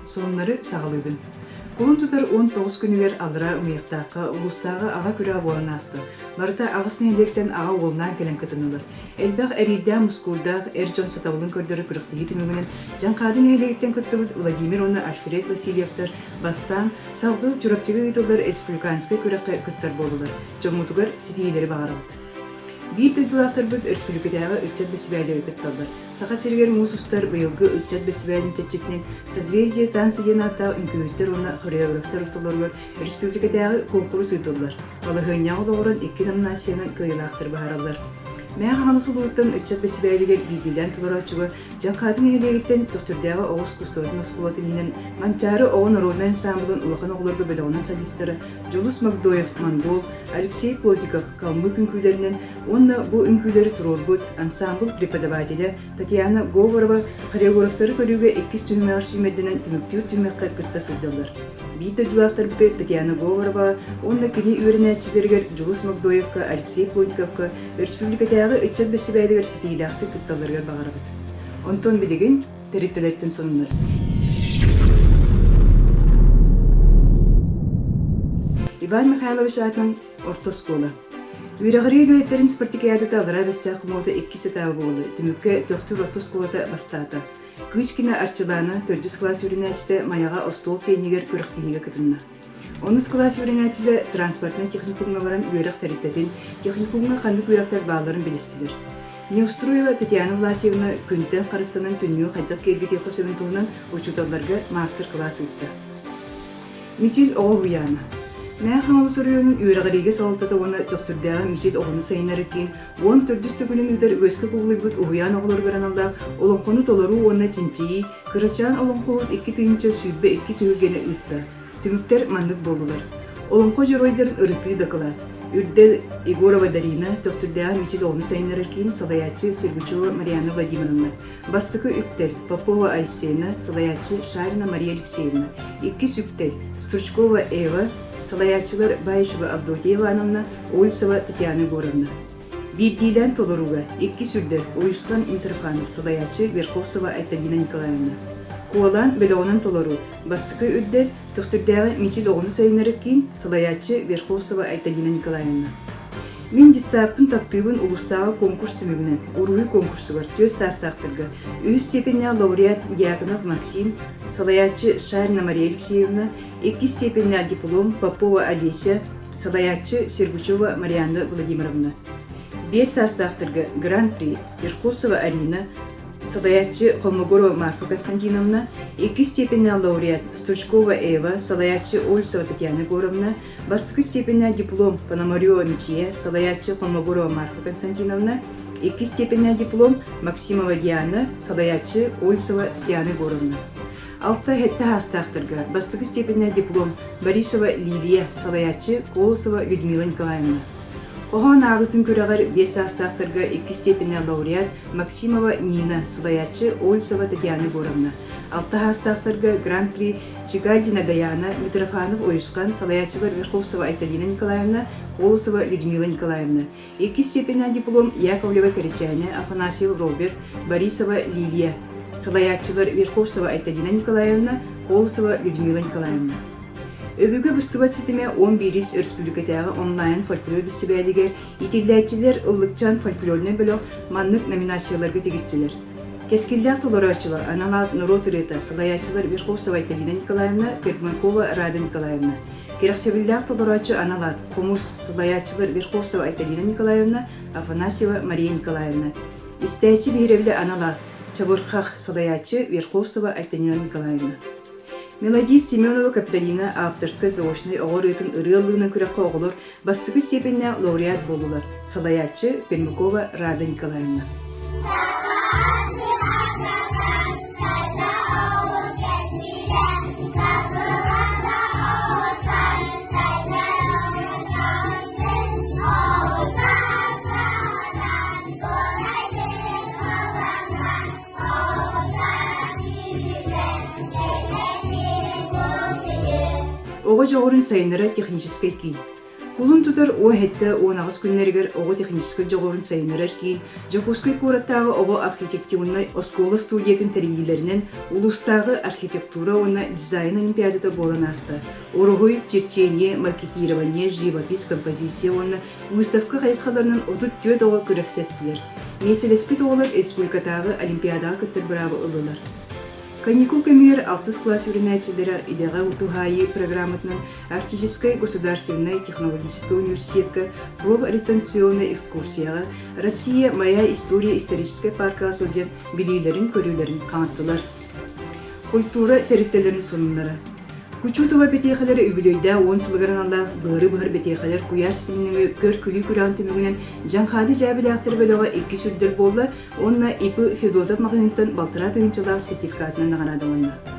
Sonları sağlıydın. Kulun tutar 19 günüger aldıra umuyaqtaqqa, ulustағы ağa күрі болан asты. Барыта ағыс нәйдектен аға олынан келен кытынылыр. Әлбәқ әрилдә мұскурдақ, әржон сатавылын көрдірі күріқтігі түмігінен жаңқады нәйдектен кыттыбыд Владимир оны Альфред Васильевтар бастан салғы түрапчығы ұйтылдар республиканскай күріққа кыттар болылар. Жомутугар сетейлері бағарабыд. Bir duydulatlar büt Respublikadağı ütçat besibəyləri kıttallar. Sağa serger musustar bıyılgı ütçat besibəyinin çetçekinin Созвездие танцы jenata ünküyütler ona xoreograflar utularlar Respublikadağı konkurs ıtıllar. Balahınya olağıran 2 nominasiyanın kıyılaqtır baharallar. Мәң ханысылуыттан ütçat besibəyliger bildilen tular açığı Janqadın eğilegitten Döktürdağı Oğuz Kustosun Oskulatı'nın Mançarı Oğun Народный ансамблын улахан оғыларғы бәліғынан солистері Жолус Макдоев Монгол, Алексей Плотиков Калмык үңкүйлерінен, онна bu үңкүйлері Турорбут, ансамбл преподавателі Татьяна Говорова хореографтары көріуге 2 түймеғар сүймедінен түміктеу түймеққа күтті сылжалдар. Бейді дұлақтар бұты Татьяна Говорова, онна кені үйрінәтчілергер Жолус Макдоевка, Алексей Плотиковка, Республикадағы ütçat besibəyliger сетейлақты күтталарғар бағарабыд. Онтон білігін тәреттілеттен сонынлар. Иван Михайлович атынан ортоскола. Үйрағыры үйеттерін спартикаядыда алыра бәстіға құмода 2 сетавы болы. Түмікке 4 ортосколада бастады. Күшкіна арчыланы 4 класс үйрінәчті маяға остол тейнегер көріқтігіге кітінна. 10 класс үйрінәчілі транспортны техникумға баран үйрақ тәреттетін техникумға қанды үйрақтар бағаларын білістілер. Неустроева Татьяна Власевна күнтен қарыстанын түннеу қайдақ кергі теқо сөмін туғынан учуталарға мастер-класс ұйтты. Мичил Оғуяна. Мәң қаңалы сұрыйының үйрағыреге салытаты оны тоқтырдағы Мичил Оғыны сайынары кейін 14 күнін үдір өскі қоғылы бұд Оғуян оғылар ғараналда олыңқоны толару оны чинчиyi, кырачан олыңқоғыт 2 түйінші сүйбе 2 түйілгені ұйтты. Түміктер мандық болулар. Олыңқо жүройдарын ұрыты дақылар. Үрдел Егорова Дарина, Тоқтырдағы Мичил Оғыны сайынары кейін Салаячы Сергучева Марьяна Владимировна, бастықы үктел Попова Айсена, Салаячы Шарина Мария Алексеевна, 2 үктел Стручкова Эва, Салаячылар Байшева Авдотьева Ановна, Ольсова Татьяна Горовна. Bir dilden Toloruga, 2 sürdür Oyuslan Митрофанов, Салаячы Верховцева Айталина Николаевна. Kualan Белоğunun Toloru, bastıkı üddel Toқтырдағы Мичил Оғыны сайынары кейін Салаячы Верховцева Айталина Николаевна. Мен дисапын таптыбын улустағы конкурс түмігінен, уруй конкурсы бар, 4 састақтырғы. Өз степеніне лауреат Дьяконов Максим, Салаячы Шарина Мария Алексеевна, 2 степеніне диплом Попова Олеся, Салаячы Сергучева Марьяна Владимировна. 5 састақтырғы Гран-при Верховцева Арина, Салаячы Холмогорова Марфа Константиновна, 2 степеніне лауреат Стручкова Эва, Салаячы Ольсова Татьяна Горовна, бастықы степеніне диплом Пономарева Мичия, Салаячы Холмогорова Марфа Константиновна, 2 степеніне диплом Максимова Диана, Салаячы Ольсова Татьяна Горовна. 6 хетті хастақтырға, бастықы степеніне диплом Борисова Лилия, Салаячы Колосова Людмила Николаевна. Оған ағытын көрағар 5 астақтырға 2 степеніне лауреат Максимова Нина, Салаячы Ольсова Татьяна Горовна. 6 астақтырға Гран-при Чигальдина Даяна, Митрофанов Ойысқан, Салаячылар Верховцева Айталина Николаевна, Колосова Людмила Николаевна. 2 степеніне диплом Яковлева Коричаня, Афанасьев Роберт, Борисова Лилия, Салаячылар Верховцева Айталина Николаевна, Колосова Людмила Николаевна. Öbüge bıstıva sisteme 11 Республикадағы онлайн folklor bestibəyliger, итилләтчілер ыллықчан folkloruna bölü manlık nominasiyalarga tegistilər. Keskillər toları açılar, Analat Народ Рета, Салаячылар Верховцева Айталина Николаевна, Перкманкова Рада Николаевна. Керексебілlər toları açı Analat, Komurs, Салаячылар Верховцева Айталина Николаевна, Афанасьева Мария Николаевна. İstəyçi birevli Analat, Çaburqaq Салаячы Верховцева Айталина Николаевна. Мелодия Семенова Капиталина авторская заочной оғырытын ырылығынан күрәққа оғылыр, бастығы степеніне лауреат болулар. Салаячы Пермякова Рада Николаевна. Оғы жоғырын сайыныры техническай кейін. Кулун тутар о хетте онагыс күннергер ого технический жогорун сайынырар кийин Жокускай кураттагы ого архитектурный оскола студиякын теригилеринен улустагы архитектура онна дизайн олимпиадада болан асты. Орогой черчение, маркетирование, живопись, композиция онна выставка хайсхаларынан одут төт ого көрөстесилер. Меселеспит оголар республикатагы олимпиадага кыттыр бырабы ылылар. Каникул камер 6 класс юринайчылары идега утухайы программатынан Арктической государственной технологической университетка профориентационная экскурсияга Россия моя история исторической парка асылжан билилерин көрүүлөрүн канаттылар. Культура территорияларынын сонунлары. Кучутова бетехалары үбүлөйдө 10 сылгарын алла быры-быр бетехалар куяр стилинин көр күлү күран түмүгүнен жаңхады жабылактыр бөлөгө 2 сүлдөр болду. Онна ипы Федотов магнитин балтыра тыгынчылар сертификатынан нагарадылар.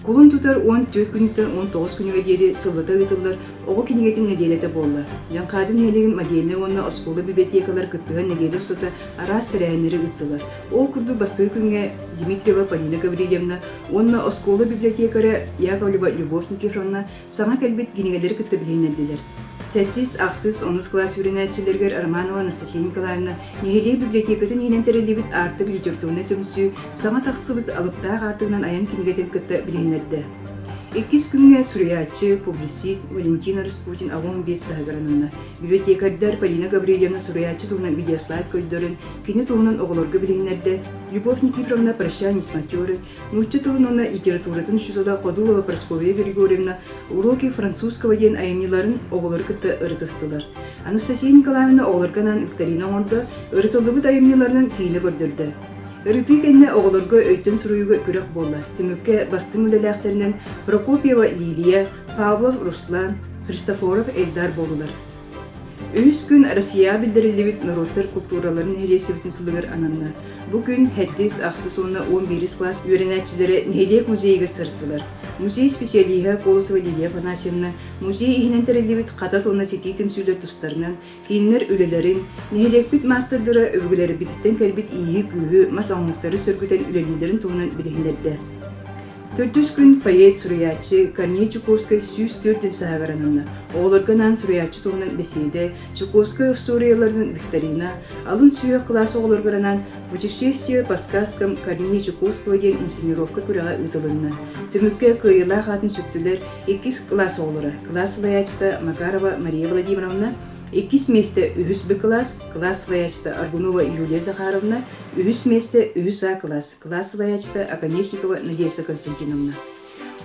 Кулун тутар 14 күнүттөн 19 күнүгө дейин сылбата ыйтылар. Ого кинигетин неделете болду. Жаңхадын элеген модельне онна оскола библиотекалар кыттыган неделе сота арас теренери ыттылар. Ол курду басты күнгө Дмитриева Полина Гаврилевна, онна оскола библиотекары Яковлева Любовь Никифоровна саңа кэлбит кинигелери кытты билинердилер. Сәттис ақсыз 10 класс юринайчылергер Романова Анастасия Николаевна нехелей библиотекатын енентерелебит артып литературны төмсүү саңа тақсыбыт алыптаақ артығынан аян кинигетен кытты билинерді. 2 күнгө суриячы, публицист Валентина Распутин авон бес сагаранына. Библиотекардар Полина Гаврилевна суриячы туғынан видеослайд көйдөрін, кини туғынан оғылорғы билинерді. Любовь Никифоровна прощание с матерой, мучча тылынына литературатын шүзола Кодулова Прасковья Григорьевна уроки французского ден айыниларын оғылор кытты ырытыстылар. Анастасия Николаевна оғылорганан Викторина онды ырытылыбыт айыниларынан кейіні көрдірді. Ырыты кенне оғылорға өйттен сұруйығы көрек болды. Түмікке бастың үлеләқтерінен Прокопьева Лилия, Павлов Руслан, Христофоров Эльдар болулар. Өз күн Россия билдирилибит народтар культураларын хелестибитин сылыгыр ананна. Бу күн Хэттис ақсыз онна 11 класс үйренәтчілері Нехелек музейге сырттылар. Музей специалиха Колосова Лилия Панасьевна музей ихинентерилибит қатат онна сети түмсүйлі тұстарынан кейінлер үлелерін, Нехелек бит мастырдыры өвгілері битіттен кәлбит ии күйі масаңлықтары сөргүтен үлелилерін туғынан білігіндерді. 400 күн поэт суриячы Корней Чуковскай сүйс 4 сағаранына. Оғылырғанан суриячы туғынан беседе, Чуковскай историяларының Викторина, алын сүйек классы оғылырғанан путешествие по сказкам Корней Чуковского ден инсценировка күріға ұтылынна. Түмікке күйіла қатын сүктілер 2 класс оғылыры. Класс лаячыта Макарова Мария Владимировна, 2 месте үхіс Б класс, класс лаячыта Аргунова Юлия Захаровна, үхіс месте үхіс А класс, класс лаячыта Аконечникова Надежда Константиновна.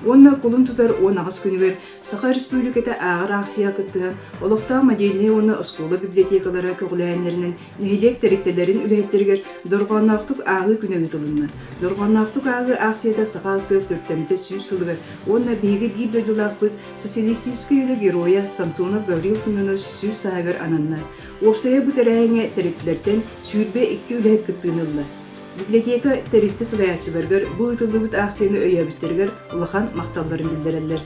Онна кулун тутар 19 күнігер Саха Республиката ағыр ақсия кыттыған олықта модельне онна оскола библиотекалары көғіләйінлерінің нехелек тереттелерін үләйттергер дорғаннақтық ағы күні ұтылынна. Дорғаннақтық ағы ақсията Саха сыв төрттәмді сүйіс сылығы онна бейгі бір бөділақ бұд социалистический үлі героя Самсонов Гаврил Семенович сүйіс сағыр ананна. Опсая бұт әрәйіңе тереттелерден сүйірбе 2 үләйт кыттығынылы. Библиотека теритті сылаячыларгар бұл ұтылыбыт ақсияны өйәбіттергер ұлақан мақталларын білдірелер.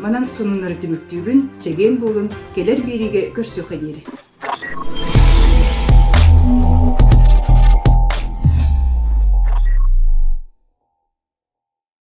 Манан сонунлары түміктүүбін, чеген болын, келер береге көрсөк әдері.